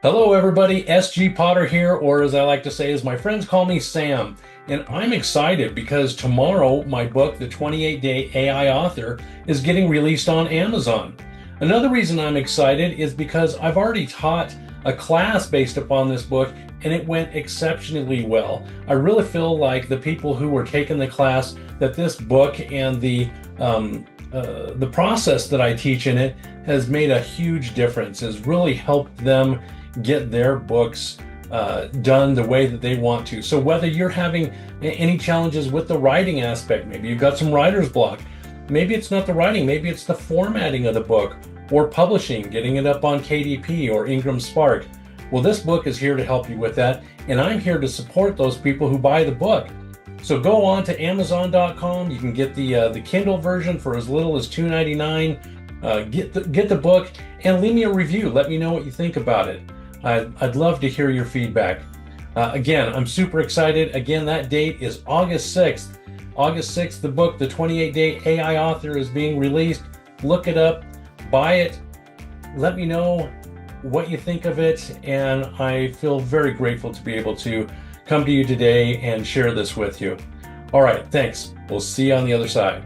Hello, everybody. SG Potter here, or as I like to say, as my friends call me, Sam. And I'm excited because tomorrow my book, The 28-Day AI Author, is getting released on Amazon. Another reason I'm excited is because I've already taught a class based upon this book, and it went exceptionally well. I really feel like the people who were taking the class, that this book and the process that I teach in it has made a huge difference, has really helped them get their books done the way that they want to. So whether you're having any challenges with the writing aspect, maybe you've got some writer's block, maybe it's not the writing, maybe it's the formatting of the book or publishing, getting it up on KDP or Ingram Spark. Well, this book is here to help you with that, and I'm here to support those people who buy the book. So go on to Amazon.com. You can get the Kindle version for as little as $2.99. Get the book and leave me a review. Let me know what you think about it. I'd love to hear your feedback. Again, I'm super excited. Again, that date is August 6th. August 6th, the book, The 28-Day AI Author, is being released. Look it up, buy it, let me know what you think of it, and I feel very grateful to be able to come to you today and share this with you. All right, thanks. We'll see you on the other side.